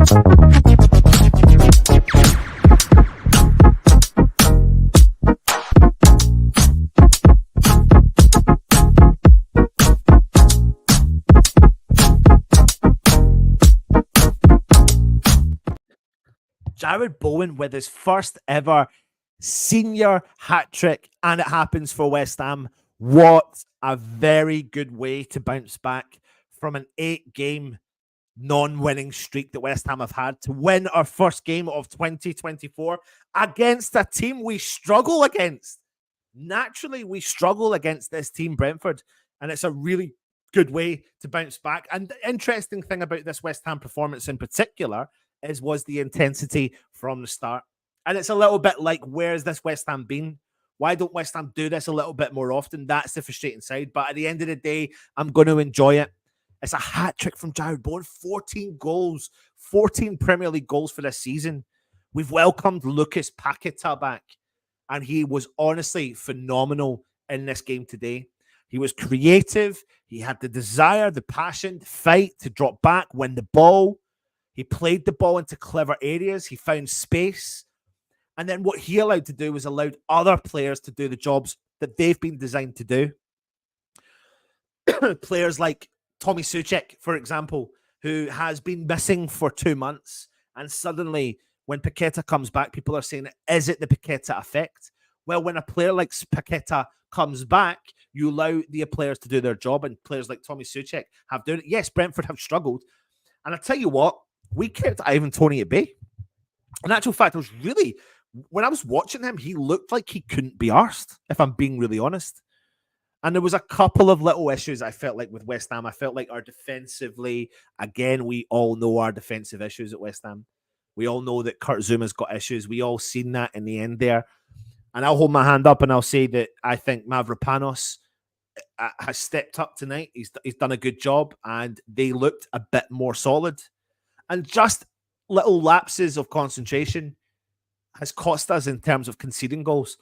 Jared Bowen with his first ever senior hat trick, and it happens for West Ham. What a very good way to bounce back from an 8-game non-winning streak that West Ham have had to win our first game of 2024 against a team we struggle against. Naturally, we struggle against this team, Brentford, and it's a really good way to bounce back. And the interesting thing about this West Ham performance in particular was the intensity from the start. And it's a little bit like, where's this West Ham been? Why don't West Ham do this a little bit more often? That's the frustrating side. But at the end of the day, I'm going to enjoy it. It's a hat trick from Jared Bowen, 14 goals, 14 Premier League goals for this season. We've welcomed Lucas Paqueta back, and he was honestly phenomenal in this game today. He was creative. He had the desire, the passion, the fight to drop back, win the ball. He played the ball into clever areas. He found space. And then what he allowed to do was allowed other players to do the jobs that they've been designed to do. Players like Tommy Soucek, for example, who has been missing for 2 months. And suddenly, when Paqueta comes back, people are saying, is it the Paqueta effect? Well, when a player like Paqueta comes back, you allow the players to do their job, and players like Tommy Soucek have done it. Yes, Brentford have struggled. And I tell you what, we kept Ivan Toney at bay. In actual fact, when I was watching him, he looked like he couldn't be arsed, if I'm being really honest. And there was a couple of little issues I felt like with West Ham. I felt like our defensively, again, we all know our defensive issues at West Ham. We all know that Kurt Zuma's got issues. We all seen that in the end there. And I'll hold my hand up and I'll say that I think Mavropanos has stepped up tonight. He's done a good job, and they looked a bit more solid. And just little lapses of concentration has cost us in terms of conceding goals.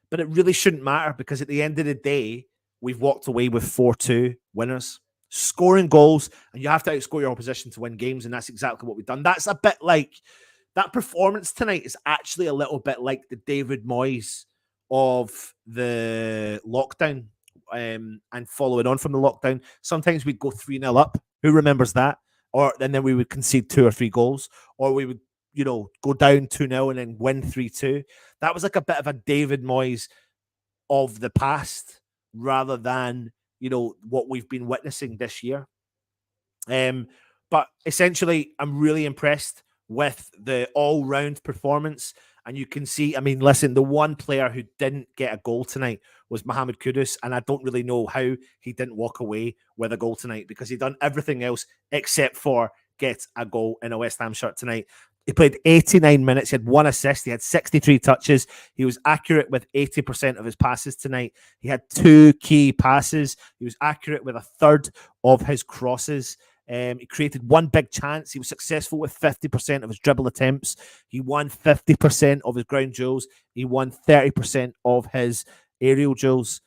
But it really shouldn't matter, because at the end of the day, we've walked away with 4-2 winners. Scoring goals, and you have to outscore your opposition to win games, and that's exactly what we've done. That's a bit like, that performance tonight is actually a little bit like the David Moyes of the lockdown, and following on from the lockdown. Sometimes we'd go 3-0 up. Who remembers that? And then we would concede 2 or 3 goals, or we would, go down 2-0 and then win 3-2. That was like a bit of a David Moyes of the past, rather than, what we've been witnessing this year. But essentially, I'm really impressed with the all-round performance. And you can see, listen, the one player who didn't get a goal tonight was Mohamed Kudus, and I don't really know how he didn't walk away with a goal tonight, because he done everything else except for get a goal in a West Ham shirt tonight. He played 89 minutes. He had 1 assist. He had 63 touches. He was accurate with 80% of his passes tonight. He had 2 key passes. He was accurate with a third of his crosses. He created 1 big chance. He was successful with 50% of his dribble attempts. He won 50% of his ground duels. He won 30% of his aerial duels.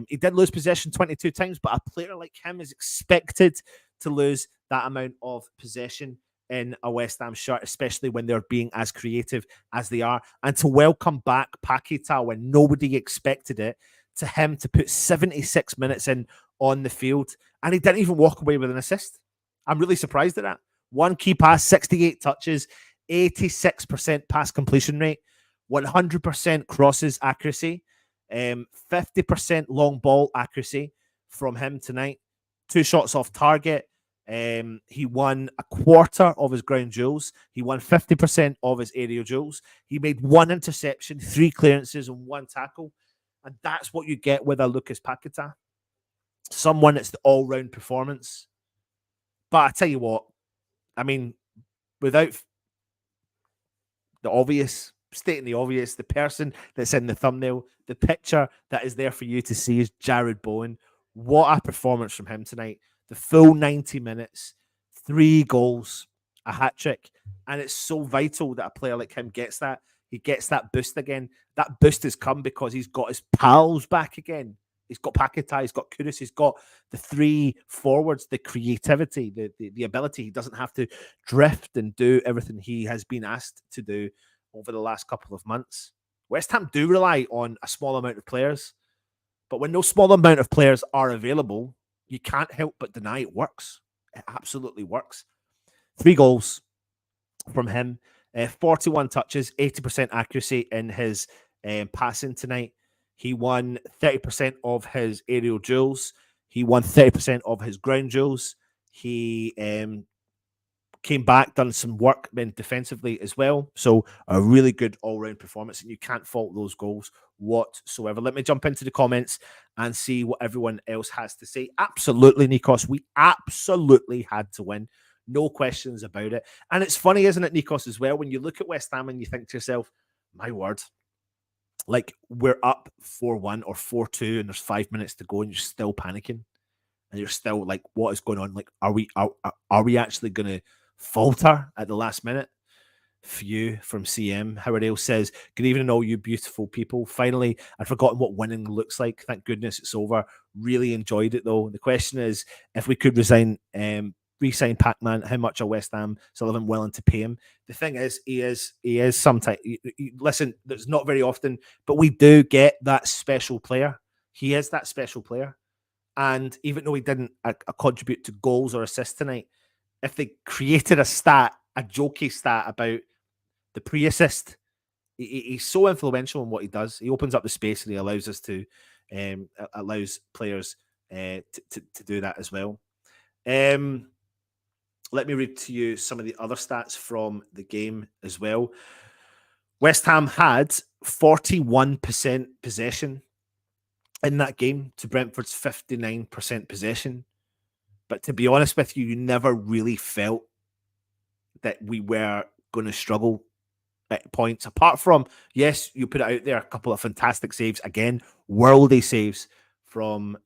He did lose possession 22 times, but a player like him is expected to lose that amount of possession in a West Ham shirt, especially when they're being as creative as they are. And to welcome back Paqueta when nobody expected it, to him to put 76 minutes in on the field, and he didn't even walk away with an assist. I'm really surprised at that. 1 key pass, 68 touches, 86% pass completion rate, 100% crosses accuracy, 50% long ball accuracy from him tonight. 2 shots off target. He won a quarter of his ground duels. He won 50% of his aerial duels. He made 1 interception, 3 clearances, and 1 tackle. And that's what you get with a Lucas Paqueta. Someone that's the all-round performance. But I tell you what, without the obvious, stating the obvious, the person that's in the thumbnail, the picture that is there for you to see is Jared Bowen. What a performance from him tonight. The full 90 minutes, 3 goals, a hat-trick. And it's so vital that a player like him gets that. He gets that boost again. That boost has come because he's got his pals back again. He's got Paqueta, he's got Kudus, he's got the three forwards, the creativity, the ability. He doesn't have to drift and do everything he has been asked to do over the last couple of months. West Ham do rely on a small amount of players, but when no small amount of players are available, you can't help but deny it works. It absolutely works. 3 goals from him, 41 touches, 80% accuracy in his passing tonight. He won 30% of his aerial duels. He won 30% of his ground duels. He came back, done some work then defensively as well. So a really good all-round performance, and you can't fault those goals whatsoever. Let me jump into the comments and see what everyone else has to say. Absolutely, Nikos. We absolutely had to win. No questions about it. And it's funny, isn't it, Nikos, as well, when you look at West Ham and you think to yourself, my word, like we're up 4-1 or 4-2 and there's 5 minutes to go and you're still panicking. And you're still like, what is going on? Like, are we actually going to falter at the last minute? Phew, from CM. Howardale says, good evening, all you beautiful people. Finally, I'd forgotten what winning looks like. Thank goodness it's over. Really enjoyed it, though. The question is, if we could re-sign Pac-Man, how much are West Ham Sullivan willing to pay him? The thing is, he is sometimes, listen, there's not very often, but we do get that special player. He is that special player. And even though he didn't contribute to goals or assists tonight, if they created a jokey stat about the pre-assist, he's so influential in what he does. He opens up the space and he allows us to, allows players to do that as well. Let me read to you some of the other stats from the game as well. West Ham had 41% possession in that game to Brentford's 59% possession. But to be honest with you, you never really felt that we were going to struggle at points. Apart from, yes, you put it out there, a couple of fantastic saves. Again, worldy saves from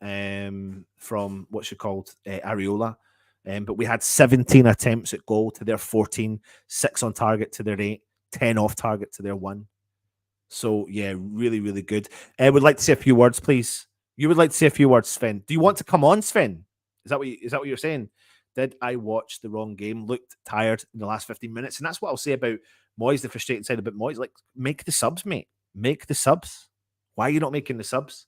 what's it called, Areola. But we had 17 attempts at goal to their 14, 6 on target to their 8, 10 off target to their 1. So, yeah, really, really good. I would like to say a few words, please. You would like to say a few words, Sven. Do you want to come on, Sven? Is that what you're saying? Did I watch the wrong game? Looked tired in the last 15 minutes. And that's what I'll say about Moyes, the frustrating side about Moyes. Like, make the subs, mate. Make the subs. Why are you not making the subs?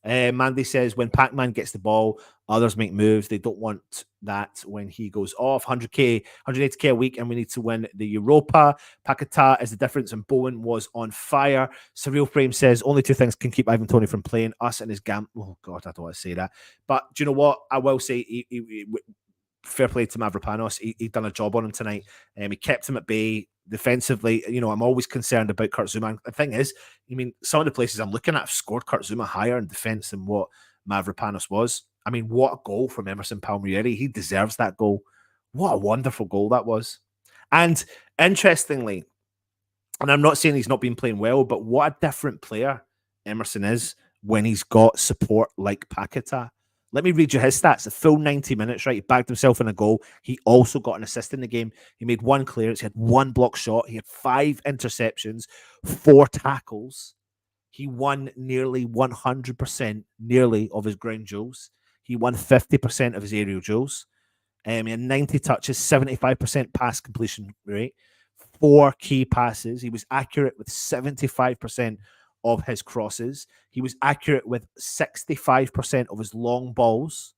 Mandy says, when Pac-Man gets the ball, others make moves. They don't want that when he goes off. 100k, 180k a week, and we need to win the Europa. Paqueta is the difference, and Bowen was on fire. Surreal Frame says, only 2 things can keep Ivan Toney from playing, us and his gam. Oh, God, I don't want to say that. But do you know what? I will say, fair play to Mavropanos. He done a job on him tonight. He kept him at bay defensively. You know, I'm always concerned about Kurt Zouma. The thing is, I mean, some of the places I'm looking at have scored Kurt Zouma higher in defense than what Mavropanos was. I mean, what a goal from Emerson Palmieri. He deserves that goal. What a wonderful goal that was. And interestingly, and I'm not saying he's not been playing well, but what a different player Emerson is when he's got support like Paqueta. Let me read you his stats. A full 90 minutes, right? He bagged himself in a goal. He also got an assist in the game. He made 1 clearance. He had 1 block shot. He had 5 interceptions, 4 tackles. He won nearly 100%, nearly, of his ground duels. He won 50% of his aerial duels. He had 90 touches, 75% pass completion rate, 4 key passes. He was accurate with 75% of his crosses. He was accurate with 65% of his long balls,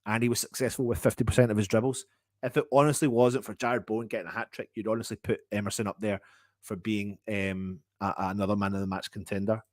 and he was successful with 50% of his dribbles. If it honestly wasn't for Jared Bowen getting a hat-trick, you'd honestly put Emerson up there for being another man of the match contender.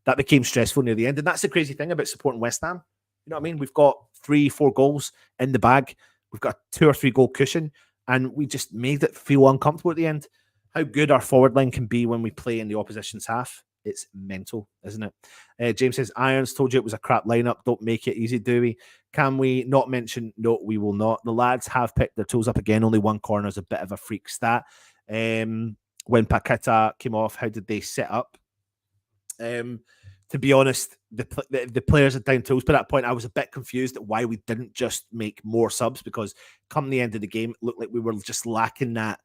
That became stressful near the end, and that's the crazy thing about supporting West Ham. You know what I mean? We've got 3-4 goals in the bag. We've got a 2 or 3 goal cushion, and we just made it feel uncomfortable at the end. How good our forward line can be when we play in the opposition's half. It's mental, isn't it? James says, Irons told you it was a crap lineup. Don't make it easy, do we? Can we not mention? No, we will not. The lads have picked their tools up again. Only 1 corner is a bit of a freak stat. When Paqueta came off, how did they set up? To be honest, the players are down tools. But at that point, I was a bit confused at why we didn't just make more subs, because come the end of the game, it looked like we were just lacking that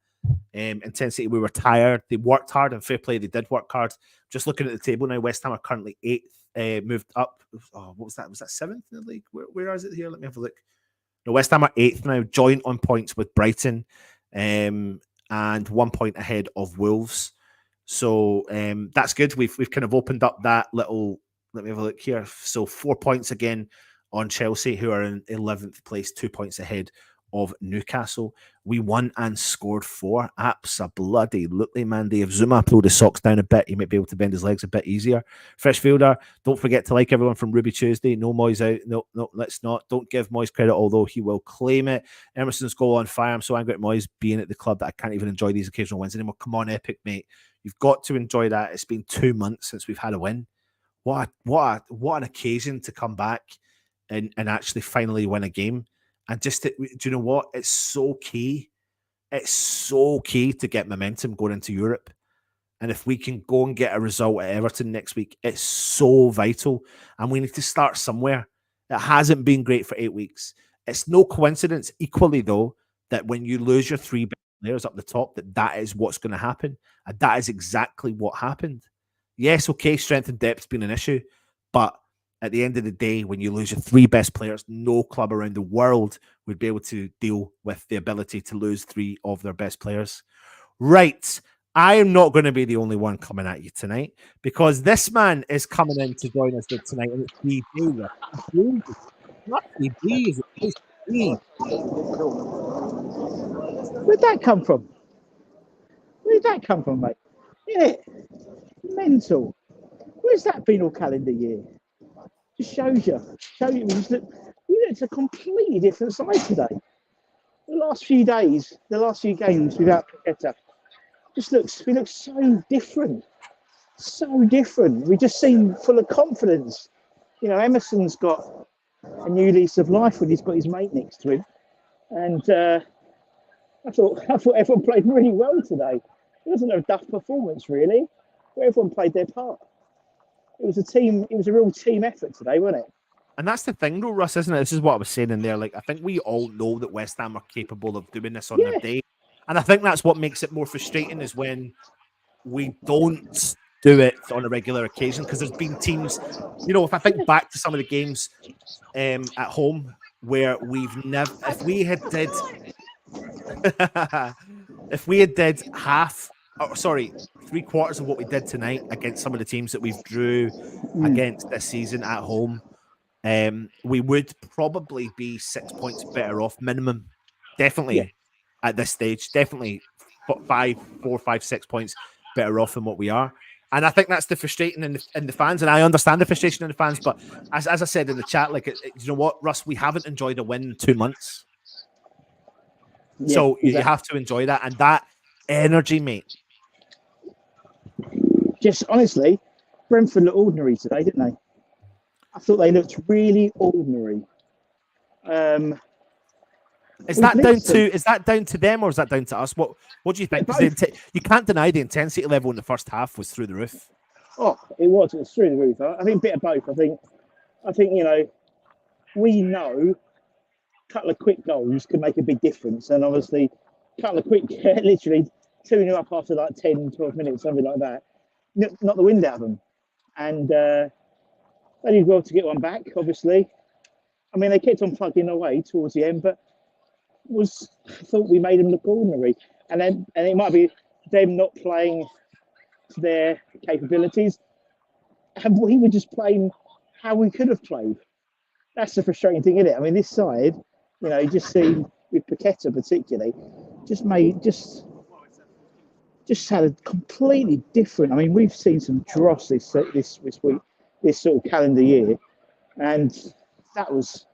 intensity. We were tired. They worked hard, and fair play, they did work hard. Just looking at the table now, West Ham are currently 8th, moved up. Oh, what was that? Was that 7th in the league? Where is it here? Let me have a look. No, West Ham are 8th now, joint on points with Brighton, and 1 point ahead of Wolves. So that's good. We've kind of opened up that little. Let me have a look here. So 4 points again on Chelsea, who are in 11th place, 2 points ahead of Newcastle. We won and scored 4. Absolutely, Mandy. If Zuma pulled his socks down a bit, he might be able to bend his legs a bit easier. Fresh fielder. Don't forget to like everyone from Ruby Tuesday. No Moyes out. No, let's not. Don't give Moyes credit, although he will claim it. Emerson's goal on fire. I'm so angry at Moyes being at the club that I can't even enjoy these occasional wins anymore. Come on, Epic, mate. You've got to enjoy that. It's been 2 months since we've had a win. What an occasion to come back and actually finally win a game. And just, do you know what? It's so key. It's so key to get momentum going into Europe. And if we can go and get a result at Everton next week, it's so vital. And we need to start somewhere. It hasn't been great for 8 weeks. It's no coincidence, equally though, that when you lose your 3 best players up the top, that is what's going to happen. And that is exactly what happened. Yes, okay, strength and depth's been an issue, but at the end of the day, when you lose your 3 best players, no club around the world would be able to deal with the ability to lose 3 of their best players. Right. I am not going to be the only one coming at you tonight, because this man is coming in to join us tonight, and it's BB. Not BB, it's BB. Where'd that come from? Mate? Yeah, mental. Where's that been all calendar year? Just shows you. We looked a completely different side today. The last few days, the last few games without Paqueta, we look so different. So different. We just seem full of confidence. You know, Emerson's got a new lease of life when he's got his mate next to him. And I thought everyone played really well today. It wasn't a duff performance, really, but everyone played their part. It was a real team effort today, wasn't it? And that's the thing, though, Russ, isn't it? This is what I was saying in there. Like, I think we all know that West Ham are capable of doing this on their day. And I think that's what makes it more frustrating, is when we don't do it on a regular occasion. Because there's been teams, you know, if I think back to some of the games at home where we've never, if we had did half, 3/4 of what we did tonight against some of the teams that we've drew against this season at home, we would probably be 6 points better off minimum. Definitely at this stage, definitely 4, 5, 6 points better off than what we are. And I think that's the frustrating in the fans, and I understand the frustration in the fans. But as I said in the chat, like, you know what, Russ, we haven't enjoyed a win in 2 months. Yeah, so exactly. You have to enjoy that, and that energy, mate. Just honestly, Brentford looked ordinary today, didn't they? I thought they looked really ordinary. Is that down to them, or is that down to us? What do you think? You can't deny the intensity level in the first half was through the roof. Oh, it was through the roof. I think a bit of both. I think you know, we know a couple of quick goals can make a big difference, and obviously a couple of quick, literally 2-0 up after like 10, 12 minutes, something like that, knock the wind out of them. And they did well to get one back, obviously. I mean, they kept on plugging away towards the end, but I thought we made them look ordinary. And it might be them not playing to their capabilities, and we were just playing how we could have played. That's the frustrating thing, isn't it? I mean, this side, you know, you just see with Paqueta particularly, just had a completely different. I mean, we've seen some dross this week, this sort of calendar year, and that was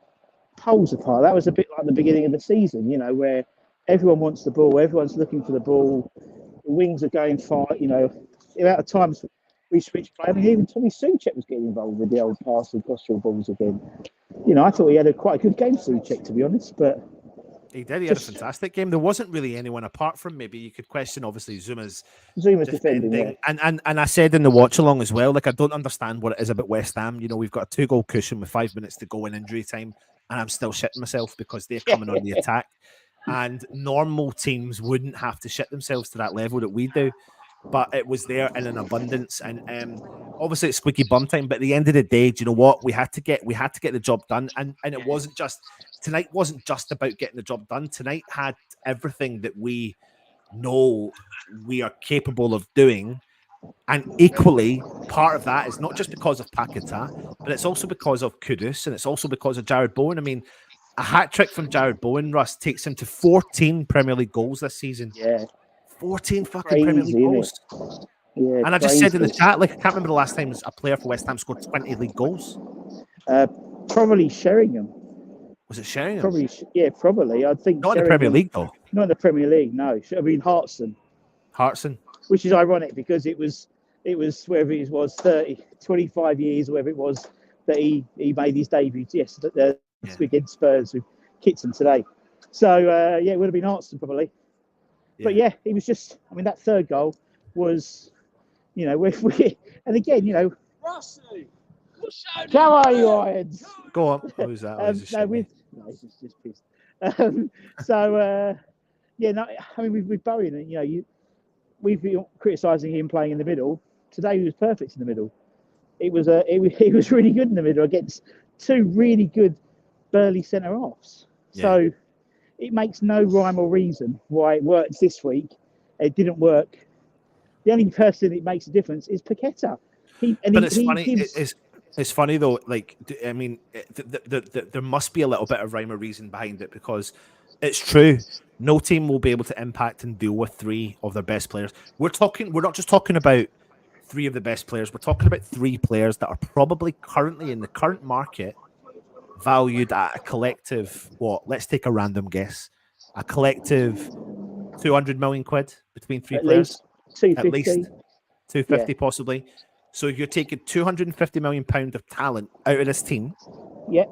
poles apart. That was a bit like the beginning of the season, you know, where everyone wants the ball, everyone's looking for the ball, the wings are going far, you know. The amount of times we switched play, I mean, even Tommy Souček was getting involved with the old pass and postural balls again. You know, I thought he had quite a good game, Souček, to be honest, but he did. He had a fantastic game. There wasn't really anyone apart from, maybe you could question, obviously, Zuma's defending. Yeah. And I said in the watch along as well, like, I don't understand what it is about West Ham. You know, we've got a 2-goal cushion with 5 minutes to go in injury time, and I'm still shitting myself because they're coming on the attack. and normal teams wouldn't have to shit themselves to that level that we do. But it was there in an abundance, and obviously it's squeaky bum time. But at the end of the day, do you know what? We had to get the job done, and it wasn't just tonight. Wasn't just about getting the job done. Tonight had everything that we know we are capable of doing, and equally part of that is not just because of Paqueta, but it's also because of Kudus, and it's also because of Jared Bowen. I mean, a hat trick from Jared Bowen, Russ, takes him to 14 Premier League goals this season. Yeah. 14 fucking Premier League goals. Yeah, and I just said in the chat, like, I can't remember the last time a player for West Ham scored 20 league goals. Probably Sheringham. Was it Sheringham? Probably, yeah, probably. I think not in the Premier League, though. Not in the Premier League, no. I mean, Hartson. Which is ironic because it was wherever it was 25 years, whatever it was, that he made his debut. Yes, against Spurs with Kitson today. So, yeah, it would have been Hartson probably. Yeah. But yeah, it was just, I mean, that third goal was, you know, and again, you know, Rossi, come on, you Irons. Go on. Who's that? He's just pissed. So, yeah, no, I mean, with Bowen, you know, we've been criticising him playing in the middle. Today, he was perfect in the middle. It was really good in the middle against two really good Burley centre-halves. Yeah. So it makes no rhyme or reason why it works this week. It didn't work. The only person it makes a difference is Paqueta. It's funny though. Like, I mean, there must be a little bit of rhyme or reason behind it, because it's true. No team will be able to impact and deal with three of their best players. We're not just talking about three of the best players. We're talking about three players that are probably currently in the current market valued at a collective, let's take a random guess, a collective 200 million quid between three players. At least 250 possibly. So you're taking 250 million pounds of talent out of this team. Yeah.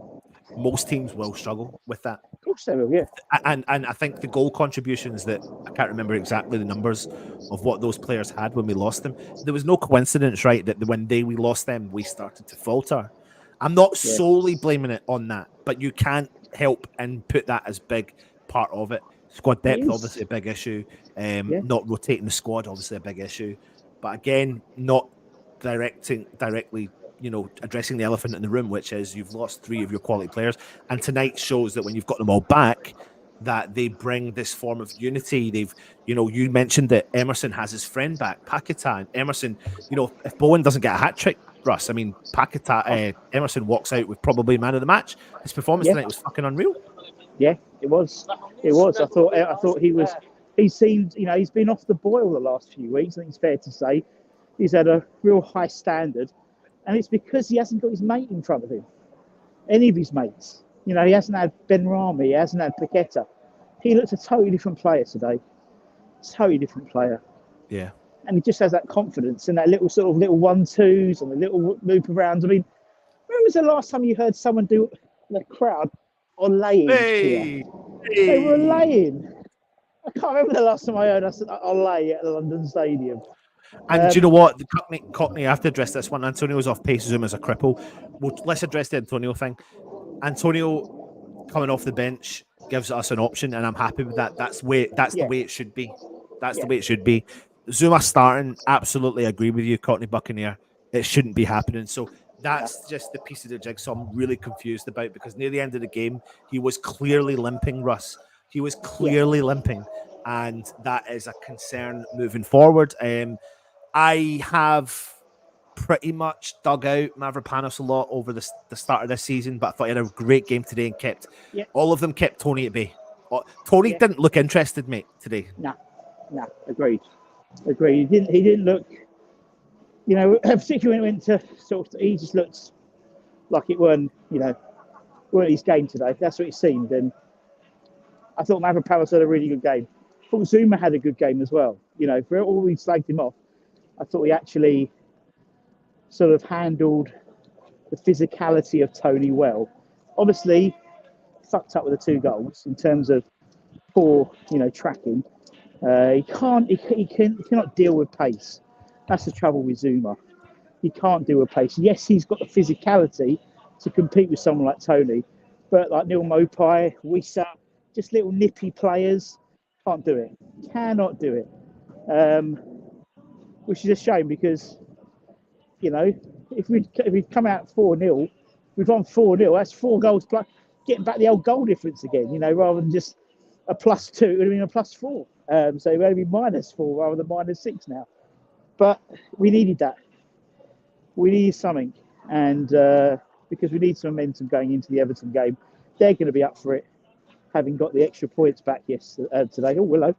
Most teams will struggle with that. Of course they will, yeah. And I think the goal contributions that, I can't remember exactly the numbers of what those players had when we lost them. There was no coincidence, right, that when we lost them, we started to falter. I'm not solely blaming it on that, but you can't help and put that as big part of it. Squad depth, obviously a big issue. Not rotating the squad, obviously a big issue. But again, not directly, you know, addressing the elephant in the room, which is you've lost three of your quality players. And tonight shows that when you've got them all back, that they bring this form of unity. They've, you know, you mentioned that Emerson has his friend back, Paqueta, and Emerson, you know, if Bowen doesn't get a hat trick, Russ, I mean, Paqueta, Emerson walks out with probably man of the match. His performance tonight was fucking unreal. Yeah, it was. I thought he seemed, you know, he's been off the boil the last few weeks. I think it's fair to say he's had a real high standard, and it's because he hasn't got his mate in front of him. Any of his mates, you know, he hasn't had Ben Rami, he hasn't had Paqueta. He looks a totally different player today. Totally different player. Yeah. And he just has that confidence and that little 1-2s and the little loop around. I mean, when was the last time you heard someone do the crowd on laying here? They were laying. I can't remember the last time I heard us on lay at the London Stadium. And do you know what? The Cockney, I have to address this one. Antonio's off pace, Zoom as a cripple. Let's address the Antonio thing. Antonio coming off the bench gives us an option, and I'm happy with that. That's the way it should be. That's the way it should be. Zuma starting, absolutely agree with you, Cockney Buccaneer. It shouldn't be happening. So that's just the piece of the jigsaw I'm really confused about, because near the end of the game, he was clearly limping, Russ. He was clearly limping, and that is a concern moving forward. I have pretty much dug out Mavropanos a lot over the start of this season, but I thought he had a great game today and kept all of them kept Tony at bay. Tony didn't look interested, mate, today. No, agreed. He didn't look, you know, particularly when it went to he just looked like it weren't his game today. That's what it seemed. And I thought Mavropanos had a really good game. I thought Zuma had a good game as well. You know, for all we slagged him off, I thought he actually sort of handled the physicality of Tony well. Obviously, fucked up with the 2 goals in terms of poor, tracking. He cannot deal with pace. That's the trouble with Zuma. He can't deal with pace. Yes, he's got the physicality to compete with someone like Tony, but like Neil Mopai, Wissa, just little nippy players. Can't do it. Cannot do it. Which is a shame because, you know, if we'd come out 4-0, we've won 4-0. That's 4 goals plus, getting back the old goal difference again. You know, rather than just a +2, it would have been a +4. So it would only be -4 rather than -6 now. But we needed that. We needed something, and because we need some momentum going into the Everton game, they're going to be up for it, having got the extra points back today. Oh, hello.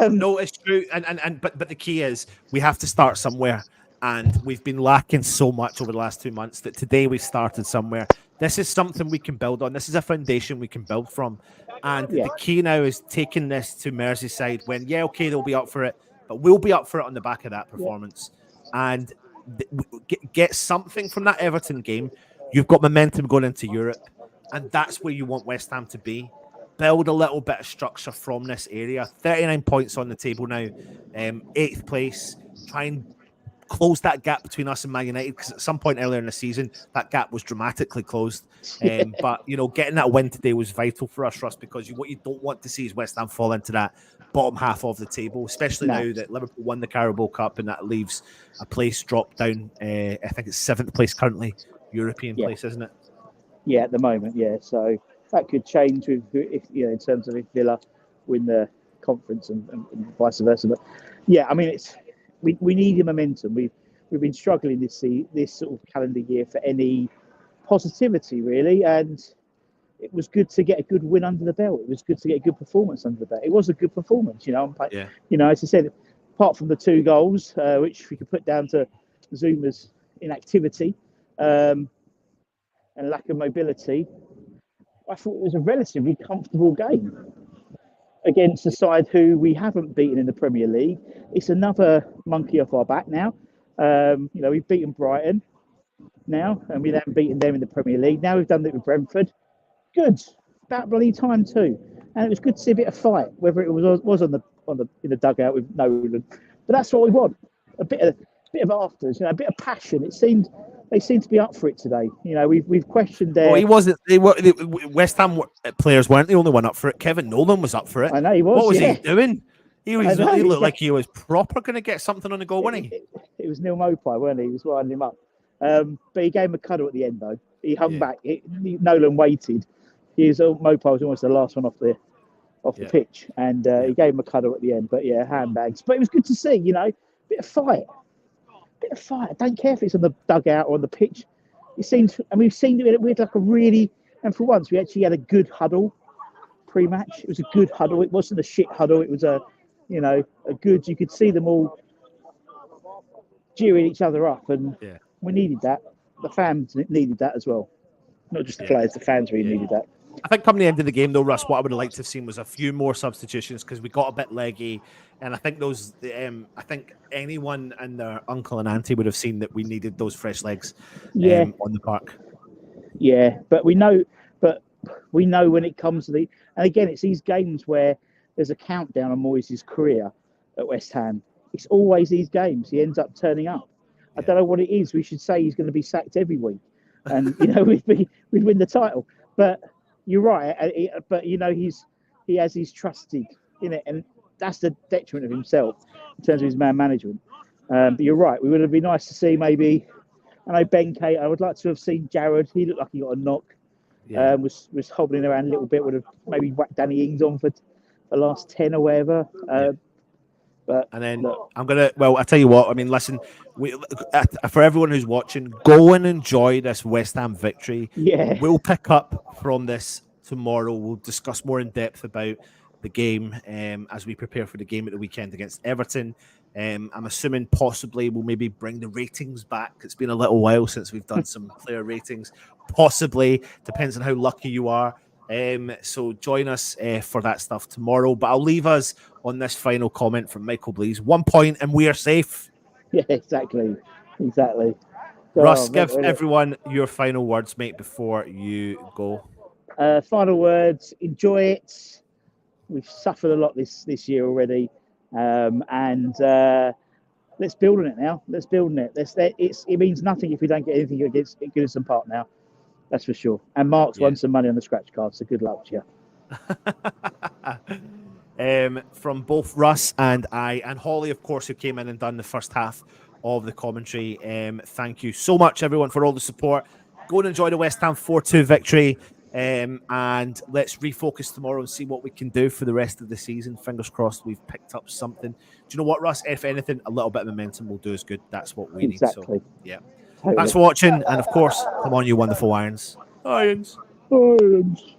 No, it's true, and but the key is we have to start somewhere, and we've been lacking so much over the last 2 months that today we started somewhere. This is something we can build on. This is a foundation we can build from, and the key now is taking this to Merseyside when okay, they'll be up for it, but we'll be up for it on the back of that performance, and get something from that Everton game. You've got momentum going into Europe, and that's where you want West Ham to be. Build a little bit of structure from this area. 39 points on the table now, 8th place. Try and close that gap between us and Man United, because at some point earlier in the season, that gap was dramatically closed. But, you know, getting that win today was vital for us, Russ, because what you don't want to see is West Ham fall into that bottom half of the table, especially now that Liverpool won the Carabao Cup, and that leaves a place dropped down. I think it's 7th place currently, European place, isn't it? Yeah, at the moment, yeah. So that could change if in terms of if Villa win the conference and vice versa. But yeah, I mean, we need momentum. We've been struggling this sort of calendar year for any positivity, really, and it was good to get a good win under the belt. It was good to get a good performance under the belt. It was a good performance, you know. You know, as I said, apart from the 2 goals, which we could put down to Zuma's inactivity and lack of mobility, I thought it was a relatively comfortable game against a side who we haven't beaten in the Premier League. It's another monkey off our back now. You know, we've beaten Brighton now, and we haven't beaten them in the Premier League. Now we've done it with Brentford. Good, about bloody time too. And it was good to see a bit of fight, whether it was in the dugout with Nolan. But that's what we want. A bit of afters, you know, a bit of passion. They seem to be up for it today. You know, we've questioned their. Well, he wasn't. West Ham players weren't the only one up for it. Kevin Nolan was up for it. I know he was. What was he doing? He looked like he was proper going to get something on the goal, wasn't he? It was Neil Mopai, wasn't he? He was winding him up. But he gave him a cuddle at the end, though. He hung back. Nolan waited. Mopai was almost the last one off the pitch, and he gave him a cuddle at the end. But yeah, handbags. But it was good to see, you know, bit of fight. I don't care if it's on the dugout or on the pitch. It seems, and we've seen it. We had like a really, and for once, we actually had a good huddle pre-match. It was a good huddle. It wasn't a shit huddle. It was a good. You could see them all cheering each other up, and we needed that. The fans needed that as well, not just the players. The fans really needed that. I think come the end of the game, though, Russ, what I would have liked to have seen was a few more substitutions, because we got a bit leggy, and I think I think anyone and their uncle and auntie would have seen that we needed those fresh legs on the park. Yeah, but we know when it comes to and again, it's these games where there's a countdown on Moyes' career at West Ham. It's always these games. He ends up turning up. I don't know what it is. We should say he's going to be sacked every week, and you know we'd win the title. But you're right. But you know he has his trusted in it, and that's the detriment of himself in terms of his man management. But you're right. We would have been nice to see maybe. I know Ben Kate. I would like to have seen Jared. He looked like he got a knock. Was hobbling around a little bit. Would have maybe whacked Danny Ings on for the last 10 or whatever. But and then I tell you what, I mean, listen, for everyone who's watching, go and enjoy this West Ham victory. Yeah. We'll pick up from this tomorrow. We'll discuss more in depth about the game as we prepare for the game at the weekend against Everton. I'm assuming possibly we'll maybe bring the ratings back. It's been a little while since we've done some player ratings. Possibly, depends on how lucky you are. So join us for that stuff tomorrow. But I'll leave us on this final comment from Michael Blease. 1 point and we are safe. Yeah, exactly. Russ, give everyone your final words, mate, before you go. Final words. Enjoy it. We've suffered a lot this year already. And let's build on it now. Let's build on it. It means nothing if we don't get anything against Goodison Park now. That's for sure. And Mark's won some money on the scratch card, so good luck to you. From both Russ and I, and Holly, of course, who came in and done the first half of the commentary. Thank you so much, everyone, for all the support. Go and enjoy the West Ham 4-2 victory. And let's refocus tomorrow and see what we can do for the rest of the season. Fingers crossed we've picked up something. Do you know what, Russ? If anything, a little bit of momentum will do us good. That's what we need. So, Exactly. yeah. Totally. Thanks for watching. And of course, come on, you wonderful Irons. Irons. Irons.